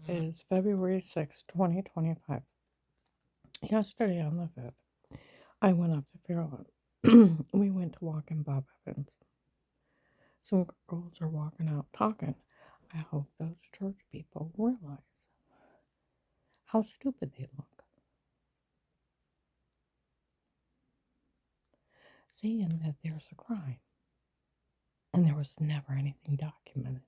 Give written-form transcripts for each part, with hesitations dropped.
Is February 6th, 2025. Yesterday on the 5th, I went up to Fairlawn. We went to walk in Bob Evans. Some girls are walking out talking. I hope those church people realize how stupid they look. Saying that there's a crime and there was never anything documented.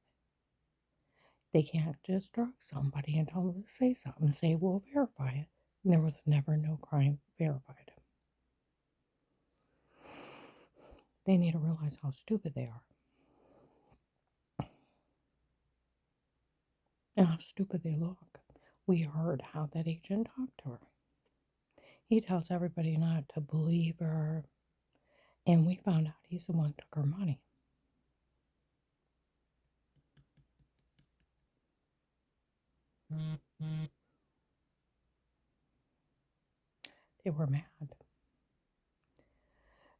They can't just drug somebody and tell them to say something and say, we'll verify it. And there was never no crime verified. They need to realize how stupid they are and how stupid they look. We heard how that agent talked to her. He tells everybody not to believe her, and we found out he's the one who took her money. They were mad.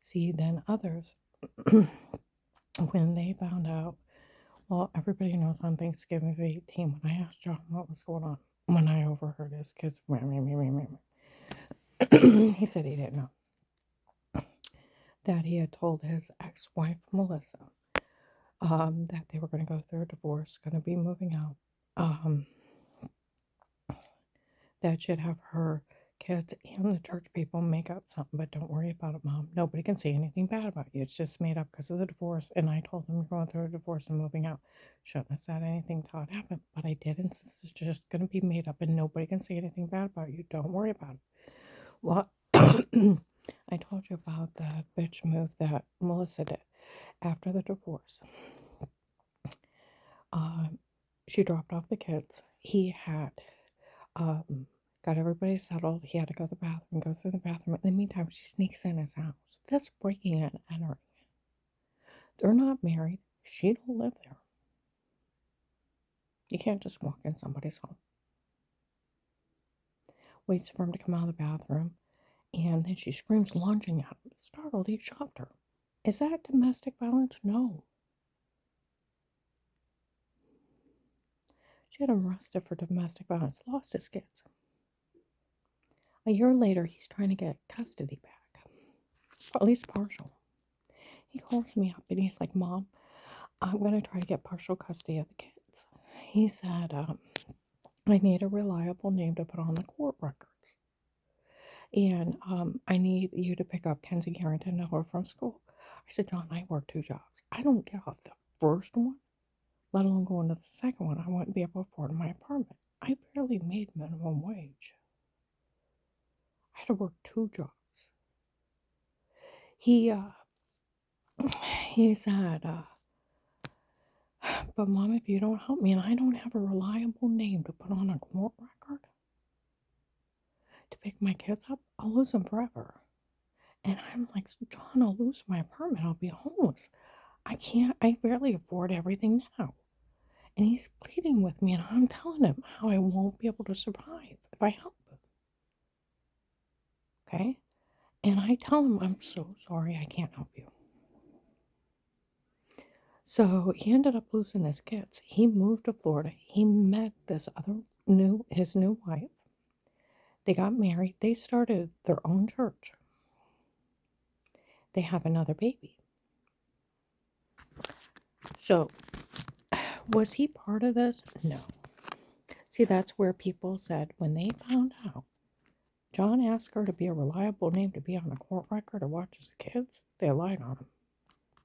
See, then others, when they found out, well, everybody knows on Thanksgiving of 18, when I asked John what was going on, when I overheard his kids, he said he didn't know. That he had told his ex-wife, Melissa, that they were going to go through a divorce, going to be moving out, that she'd have her kids and the church people make up something, but don't worry about it, Mom. Nobody can say anything bad about you. It's just made up because of the divorce. And I told them you're going through a divorce and moving out. Shouldn't have said anything till it happened, but I did, and since it's just going to be made up and nobody can say anything bad about you, don't worry about it. Well, I told you about the bitch move that Melissa did after the divorce. She dropped off the kids. He had got everybody settled. He had to go to the bathroom, goes to the bathroom. In the meantime, she sneaks in his house. That's breaking and entering. They're not married. She don't live there. You can't just walk in somebody's home. Waits for him to come out of the bathroom, and then she screams, lunging at him. Startled, he shoved her. Is that domestic violence? No. She had him arrested for domestic violence, lost his kids. A year later, he's trying to get custody back, or at least partial. He calls me up and he's like, Mom, I'm going to try to get partial custody of the kids. He said, I need a reliable name to put on the court records. And I need you to pick up Kenzie Carrington to her from school. I said, John, I work 2 jobs. I don't get off the first one, let alone go into the second one. I wouldn't be able to afford my apartment. I barely made minimum wage. I had to work 2 jobs. He said, but Mom, if you don't help me and I don't have a reliable name to put on a court record to pick my kids up, I'll lose them forever. And I'm like, John, I'll lose my apartment. I'll be homeless. I barely afford everything now. And he's pleading with me, and I'm telling him how I won't be able to survive if I help him. Okay? And I tell him, I'm so sorry, I can't help you. So he ended up losing his kids. He moved to Florida. He met his new wife. They got married. They started their own church. They have another baby. So, was he part of this? No. See, that's where people said when they found out John asked her to be a reliable name to be on a court record to watch his kids, they lied on him.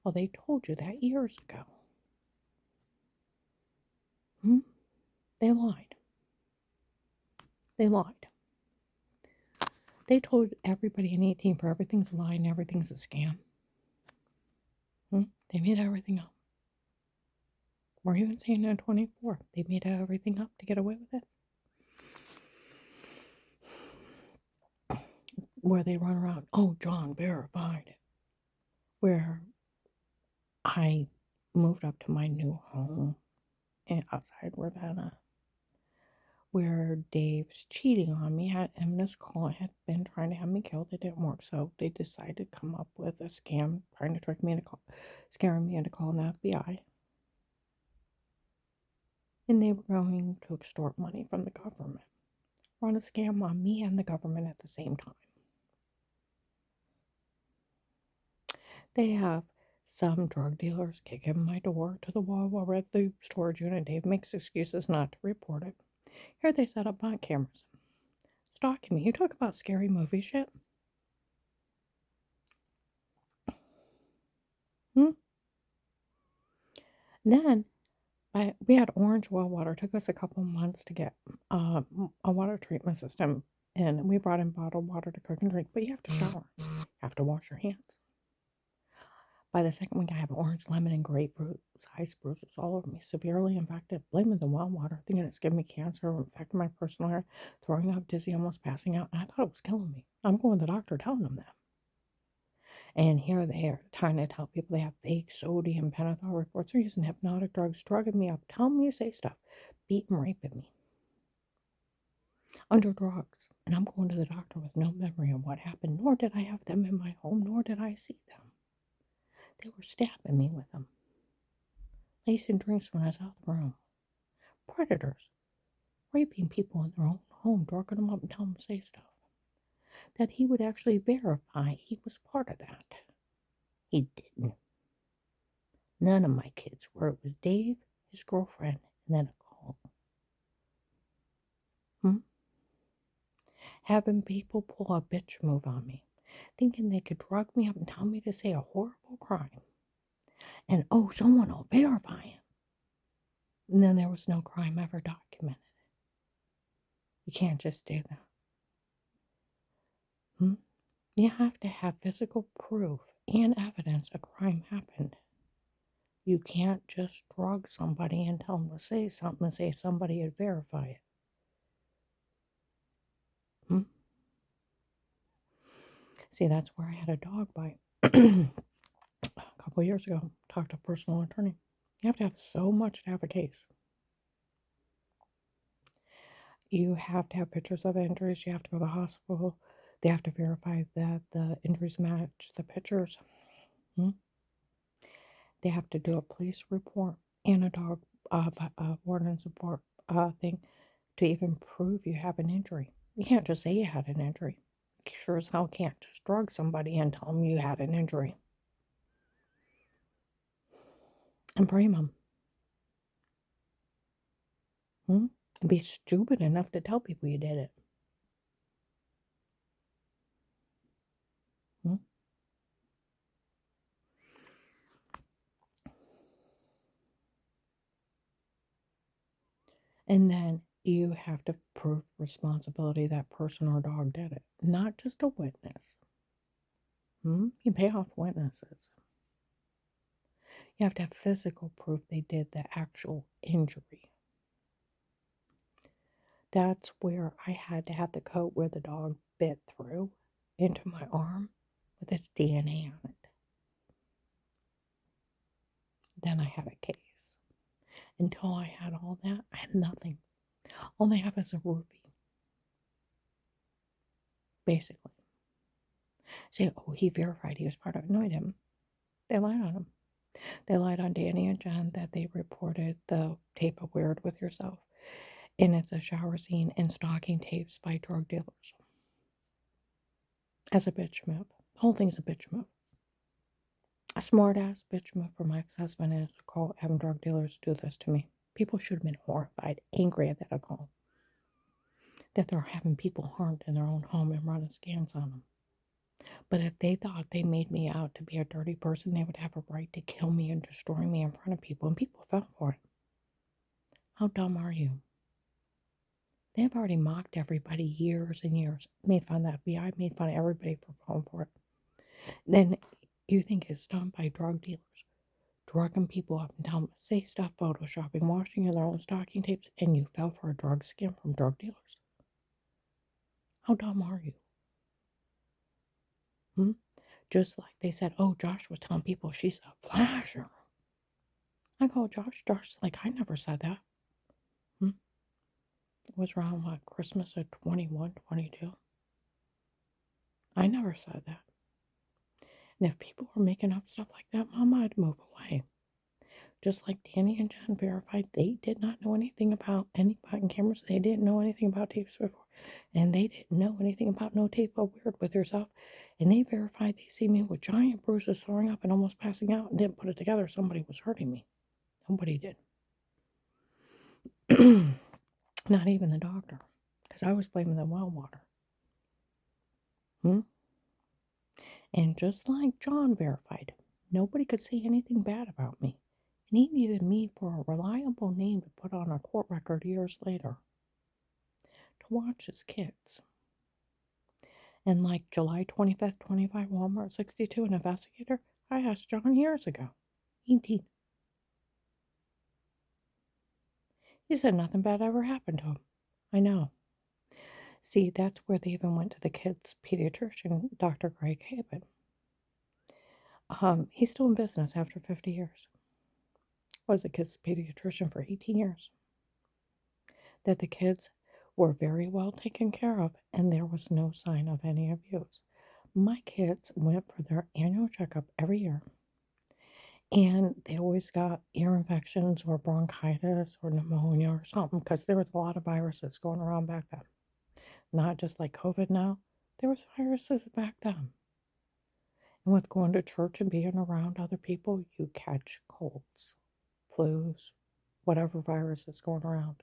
Well, they told you that years ago. They lied. They lied. They told everybody in 18 for everything's a lie and everything's a scam. They made everything up. Or even saying in 24, they made everything up to get away with it. Where they run around, oh, John verified it. Where I moved up to my new home outside Ravenna, where Dave's cheating on me. And Miss Collin had been trying to have me killed. It didn't work, so they decided to come up with a scam, trying to trick me into scaring me into calling the FBI. and they were going to extort money from the government, run a scam on me and the government at the same time. They have some drug dealers kicking my door to the wall while we're at the storage unit. Dave makes excuses not to report it. Here they set up bot cameras, stalking me. You talk about scary movie shit. Hmm? Then we had orange well water. It took us a couple months to get a water treatment system, and we brought in bottled water to cook and drink. But you have to shower, you have to wash your hands. By the second week, I have orange, lemon, and grapefruit size bruises all over me, severely infected. Blaming the well water, thinking it's giving me cancer, infecting my personal hair, throwing up, dizzy, almost passing out. And I thought it was killing me. I'm going to the doctor, telling them that. And here they are trying to tell people they have fake sodium pentothal reports. They're using hypnotic drugs, drugging me up, telling me to say stuff, beating, raping me under drugs. And I'm going to the doctor with no memory of what happened, nor did I have them in my home, nor did I see them. They were stabbing me with them, lacing drinks when I was out of the room. Predators, raping people in their own home, drugging them up and telling them to say stuff. That he would actually verify he was part of that. He didn't. None of my kids were. It was Dave, his girlfriend, and then a call. Having people pull a bitch move on me, thinking they could drug me up and tell me to say a horrible crime. And oh, someone will verify it. And then there was no crime ever documented. You can't just do that. You have to have physical proof and evidence a crime happened. You can't just drug somebody and tell them to say something and say somebody would verify it. See, that's where I had a dog bite a couple years ago. Talked to a personal attorney. You have to have so much to have a case. You have to have pictures of the injuries. You have to go to the hospital. They have to verify that the injuries match the pictures. They have to do a police report and a dog warden support thing to even prove you have an injury. You can't just say you had an injury. You sure as hell can't just drug somebody and tell them you had an injury. And blame them. And be stupid enough to tell people you did it. And then you have to prove responsibility that person or dog did it, not just a witness. You pay off witnesses. You have to have physical proof they did the actual injury. That's where I had to have the coat where the dog bit through into my arm with its DNA on it. Then I had a case. Until I had all that, I had nothing. All they have is a ruby. Basically. Say, oh, he verified he was part of it. No, he didn't. They lied on him. They lied on Danny and Jen that they reported the tape of Weird with Yourself. And it's a shower scene and stalking tapes by drug dealers. As a bitch move. The whole thing's a bitch move. A smart ass bitch move for my ex-husband is to call having drug dealers do this to me. People should have been horrified, angry at that call. That they're having people harmed in their own home and running scams on them. But if they thought they made me out to be a dirty person, they would have a right to kill me and destroy me in front of people, and people fell for it. How dumb are you? They've already mocked everybody years and years, made fun of the FBI, made fun of everybody for falling for it. Then you think it's done by drug dealers, drugging people up and telling them to say stuff, photoshopping, washing in their own stocking tapes, and you fell for a drug scam from drug dealers. How dumb are you? Just like they said, oh, Josh was telling people she's a flasher. I called Josh. Josh's like, I never said that. It was around, what, Christmas of 21, 22. I never said that. And if people were making up stuff like that, Mama, I'd move away. just like Danny and Jen verified, they did not know anything about any button cameras. They didn't know anything about tapes before. And they didn't know anything about No Tape But Weird with herself. And they verified they see me with giant bruises, throwing up, and almost passing out, and didn't put it together. Somebody was hurting me. Nobody did. Not even the doctor. Because I was blaming the well water. And just like John verified, nobody could say anything bad about me. And he needed me for a reliable name to put on a court record years later to watch his kids. And like July 25th, 25, Walmart 62, an investigator, I asked John years ago, 18. He said nothing bad ever happened to him. I know. See, that's where they even went to the kid's pediatrician, Dr. Greg Haben. He's still in business after 50 years. Was a kid's pediatrician for 18 years. That the kids were very well taken care of and there was no sign of any abuse. My kids went for their annual checkup every year and they always got ear infections or bronchitis or pneumonia or something because there was a lot of viruses going around back then. Not just like COVID now, there was viruses back then. And with going to church and being around other people, you catch colds, flus, whatever virus is going around.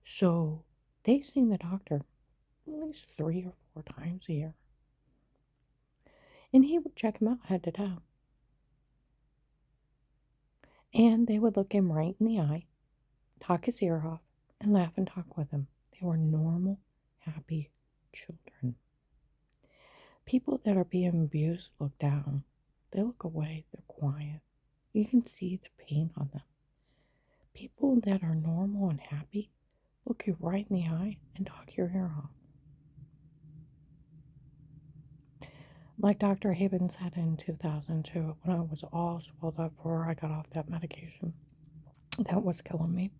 So they seen the doctor at least 3 or 4 times a year. And he would check him out head to toe. And they would look him right in the eye, talk his ear off, and laugh and talk with him. They were normal, happy children. People that are being abused look down. They look away. They're quiet. You can see the pain on them. People that are normal and happy look you right in the eye and talk your ear off. Like Dr. Haben said in 2002, when I was all swelled up before I got off that medication that was killing me,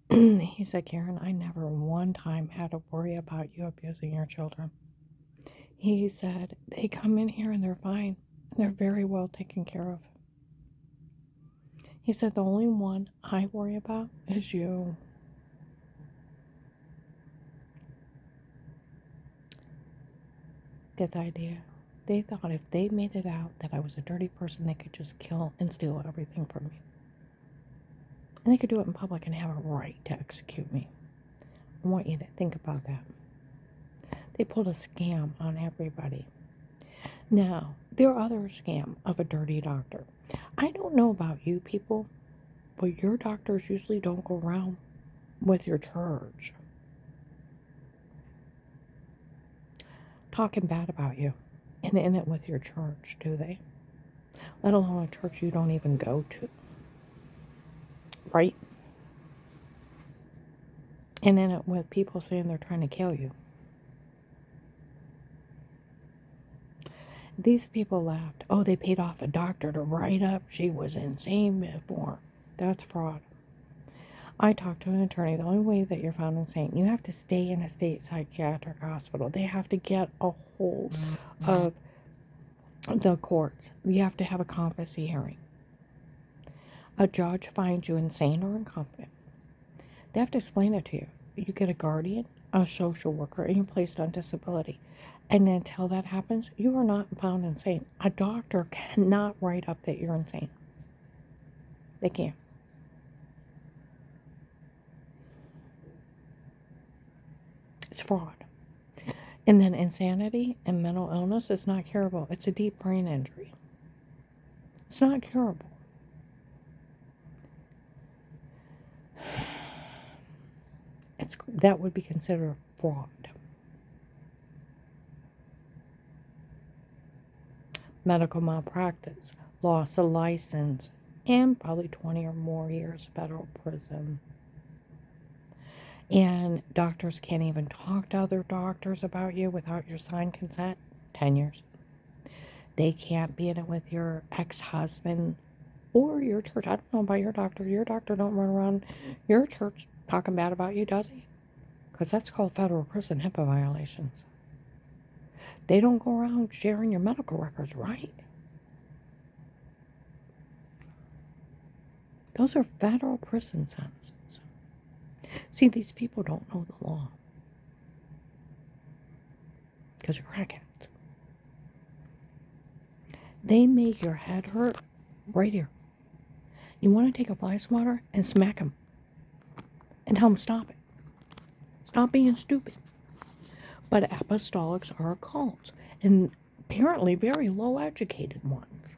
he said, Karen, I never one time had to worry about you abusing your children. He said, they come in here and they're fine. And they're very well taken care of. He said, the only one I worry about is you. Get the idea? They thought if they made it out that I was a dirty person, they could just kill and steal everything from me. And they could do it in public and have a right to execute me. I want you to think about that. They pulled a scam on everybody. Now, there are other scam of a dirty doctor. I don't know about you people, but your doctors usually don't go around with your church talking bad about you and in it with your church, do they? Let alone a church you don't even go to. Right? And in it with people saying they're trying to kill you. These people laughed. Oh, they paid off a doctor to write up she was insane before. That's fraud. I talked to an attorney. The only way that you're found insane, you have to stay in a state psychiatric hospital. They have to get a hold of the courts. You have to have a competency hearing. A judge finds you insane or incompetent. They have to explain it to you. You get a guardian, a social worker, and you're placed on disability. And until that happens, you are not found insane. A doctor cannot write up that you're insane. They can't. It's fraud. And then insanity and mental illness is not curable. It's a deep brain injury. It's not curable. That would be considered fraud. Medical malpractice, loss of license, and probably 20 or more years federal prison. And doctors can't even talk to other doctors about you without your signed consent. 10 years. They can't be in it with your ex-husband or your church. I don't know about your doctor. Your doctor don't run around your church talking bad about you, does he? Because that's called federal prison HIPAA violations. They don't go around sharing your medical records, right? Those are federal prison sentences. See, these people don't know the law because they're crackheads. They make your head hurt right here. You want to take a fly swatter and smack them and tell them stop it. Stop being stupid. But apostolics are cults, and apparently very low educated ones,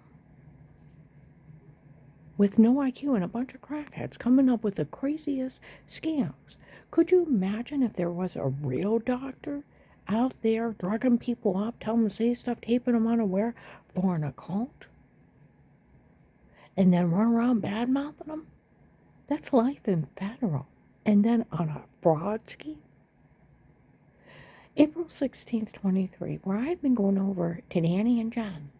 with no IQ and a bunch of crackheads coming up with the craziest scams. Could you imagine if there was a real doctor out there drugging people up, telling them to say stuff, taping them unaware for an occult, and then run around bad mouthing them? That's life in federal. And then on a fraud scheme? April 16th, 23, where I had been going over to Danny and John,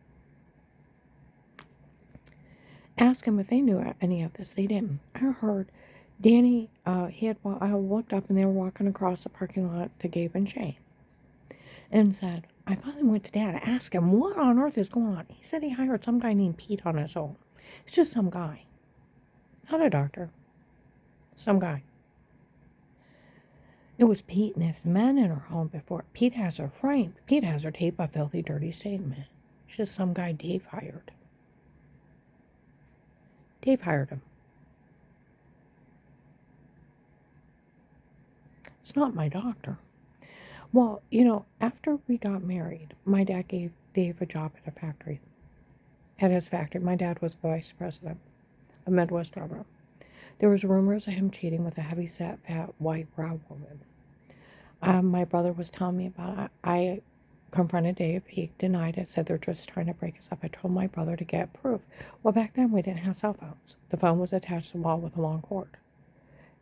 ask them if they knew any of this. They didn't. I heard Danny, I looked up and they were walking across the parking lot to Gabe and Shane and said, I finally went to Dad to ask him what on earth is going on. He said he hired some guy named Pete on his own. It's just some guy. Not a doctor. Some guy. It was Pete and his men in her home before. Pete has her framed. Pete has her tape a filthy, dirty statement. It's just some guy Dave hired. Dave hired him. It's not my doctor. Well, after we got married, my dad gave Dave a job at a factory. At his factory, my dad was vice president of Midwest Railroad. There was rumors of him cheating with a heavy-set, fat, white, brown woman. My brother was telling me about it. I confronted Dave. He denied it, said they're just trying to break us up. I told my brother to get proof. Well, back then we didn't have cell phones. The phone was attached to the wall with a long cord.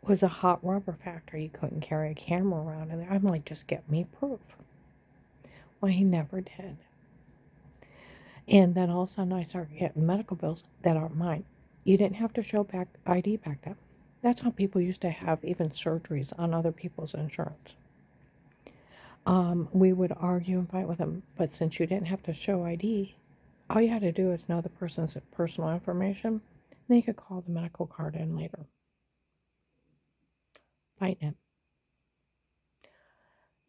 It was a hot rubber factory. You couldn't carry a camera around in there. I'm like, just get me proof. Well, he never did. And then all of a sudden I started getting medical bills that aren't mine. You didn't have to show back ID back then. That's how people used to have even surgeries on other people's insurance. We would argue and fight with them, but since you didn't have to show ID, all you had to do is know the person's personal information. Then you could call the medical card in later. Fighting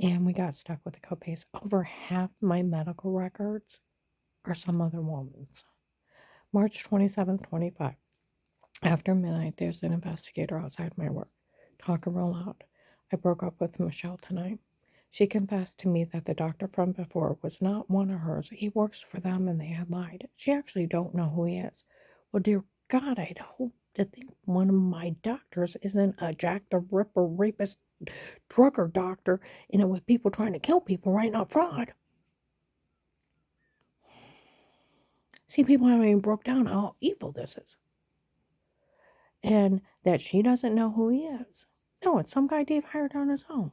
it. And we got stuck with the copays. Over half my medical records are some other woman's. March 27th, 25. After midnight, there's an investigator outside my work, talking real loud. I broke up with Michelle tonight. She confessed to me that the doctor from before was not one of hers. He works for them and they had lied. She actually don't know who he is. Well, dear God, I'd hope to think one of my doctors isn't a Jack the Ripper rapist drugger doctor in it with people trying to kill people, right? Not fraud. See, people haven't even broke down how evil this is. And that she doesn't know who he is. No, it's some guy Dave hired on his own.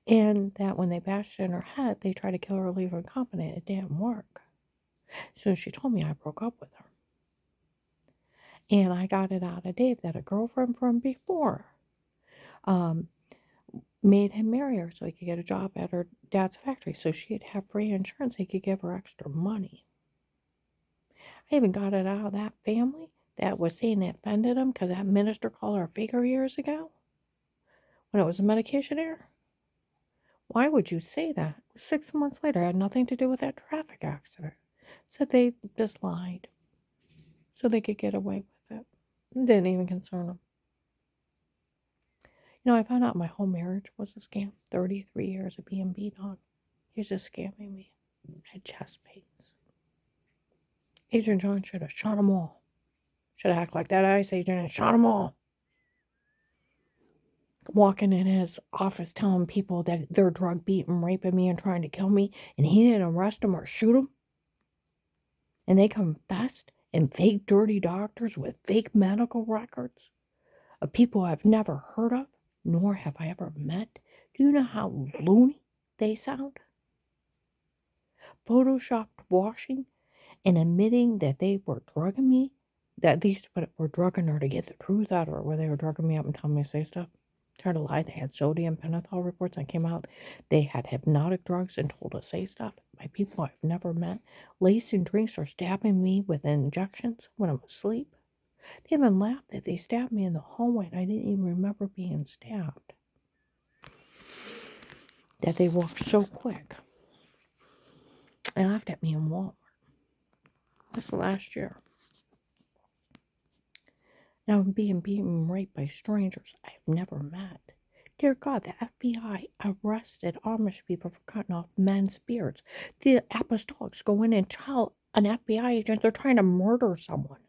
And that when they bashed in her head, they tried to kill her, leave her incompetent. It didn't work. So she told me I broke up with her. And I got it out of Dave that a girlfriend from before made him marry her so he could get a job at her dad's factory. So she'd have free insurance. He could give her extra money. I even got it out of that family that was saying it offended him because that minister called her a faker years ago when it was a medication error. Why would you say that? 6 months later, it had nothing to do with that traffic accident. Said they just lied so they could get away with it. It didn't even concern them. I found out my whole marriage was a scam. 33 years of being beat on. He was just scamming me. I had chest pains. Agent John should have shot them all. Should have acted like that ICE agent and shot them all. Walking in his office telling people that they're drug beating, raping me, and trying to kill me, and he didn't arrest them or shoot them. And they confessed, and fake dirty doctors with fake medical records of people I've never heard of, nor have I ever met. Do you know how loony they sound? Photoshopped washing and admitting that they were drugging me, that these were drugging her to get the truth out of her, where they were drugging me up and telling me to say stuff. Tried to lie. They had sodium pentothal reports that came out. They had hypnotic drugs and told us say stuff. My people I've never met. Lacing drinks or stabbing me with injections when I'm asleep. They even laughed that they stabbed me in the hallway and I didn't even remember being stabbed. That they walked so quick. They laughed at me in Walmart. This last year. Now I'm being beaten and raped by strangers I've never met. Dear God, the FBI arrested Amish people for cutting off men's beards. The apostolics go in and tell an FBI agent they're trying to murder someone.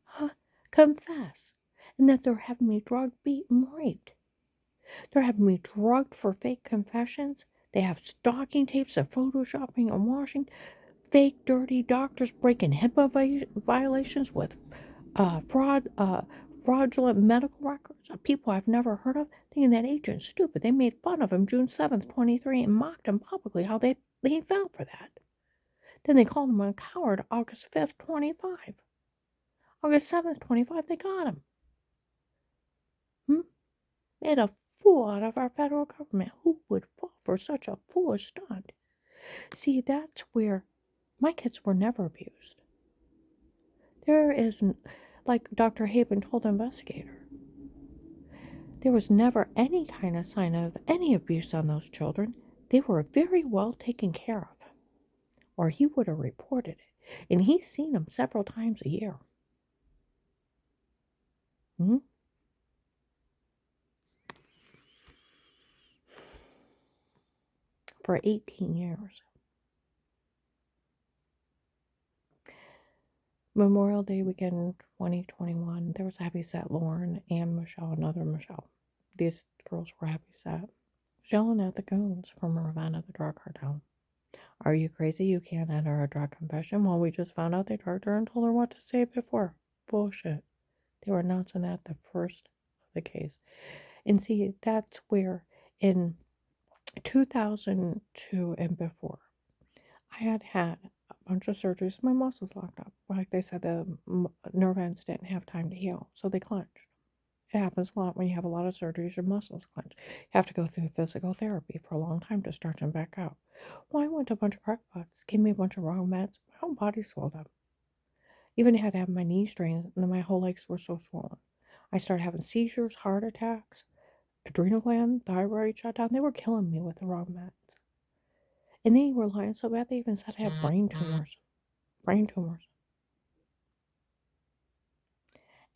Huh? Confess. And that they're having me drugged, beaten, raped. They're having me drugged for fake confessions. They have stalking tapes of photoshopping and washing. Fake, dirty doctors breaking HIPAA violations with fraudulent medical records of people I've never heard of, thinking that agent's stupid. They made fun of him June 7th, 23, and mocked him publicly how they fell for that. Then they called him a coward August 5th, 25. August 7th, 25, they got him. Made a fool out of our federal government. Who would fall for such a foolish stunt? See, that's where my kids were never abused. There is, like Dr. Haben told the investigator, there was never any kind of sign of any abuse on those children. They were very well taken care of, or he would have reported it. And he's seen them several times a year. For 18 years. Memorial Day weekend 2021, there was a heavyset Lauren and Michelle, another Michelle. These girls were heavyset. Yelling at the goons from Ravenna, the drug cartel. Are you crazy? You can't enter a drug confession. Well, we just found out they drugged her and told her what to say before. Bullshit. They were announcing that the first of the case. And see, that's where in 2002 and before, I had a bunch of surgeries. My muscles locked up. Like they said, the nerve ends didn't have time to heal, so they clenched. It happens a lot when you have a lot of surgeries, your muscles clench. You have to go through physical therapy for a long time to stretch them back out. Well, I went to a bunch of crackpots, gave me a bunch of wrong meds. My whole body swelled up. Even had to have my knees drained, and my whole legs were so swollen. I started having seizures, heart attacks, adrenal gland, thyroid shut down. They were killing me with the wrong meds. And they were lying so bad they even said I had brain tumors. Brain tumors.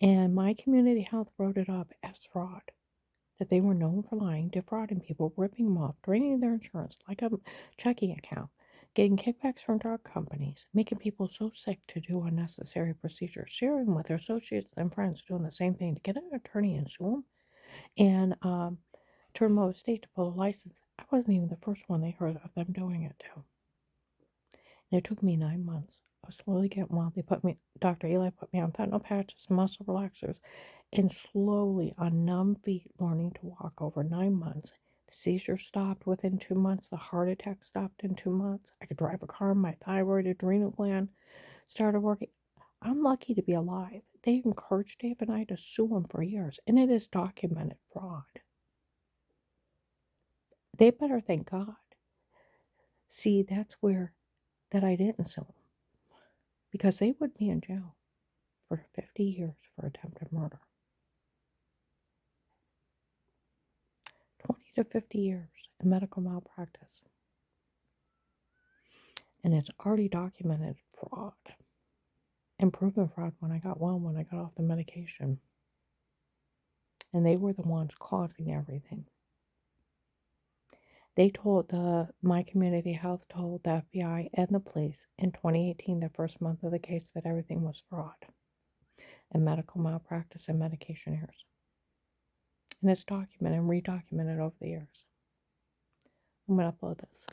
And my community health wrote it up as fraud. That they were known for lying, defrauding people, ripping them off, draining their insurance like a checking account, getting kickbacks from drug companies, making people so sick to do unnecessary procedures, sharing with their associates and friends doing the same thing to get an attorney and sue them, and turn them over state to pull a license. I wasn't even the first one they heard of them doing it to. And it took me 9 months. I was slowly getting well. Dr. Eli put me on fentanyl patches, muscle relaxers, and slowly on numb feet learning to walk over 9 months. The seizure stopped within 2 months. The heart attack stopped in 2 months. I could drive a car. My thyroid, adrenal gland started working. I'm lucky to be alive. They encouraged Dave and I to sue him for years, and it is documented fraud. They better thank God. See, that's where that I didn't sue them, because they would be in jail for 50 years for attempted murder. 20 to 50 years in medical malpractice. And it's already documented fraud and proven fraud when I got well, when I got off the medication. And they were the ones causing everything. They told my community health told the FBI and the police in 2018, the first month of the case, that everything was fraud and medical malpractice and medication errors. And it's documented and redocumented over the years. I'm going to upload this.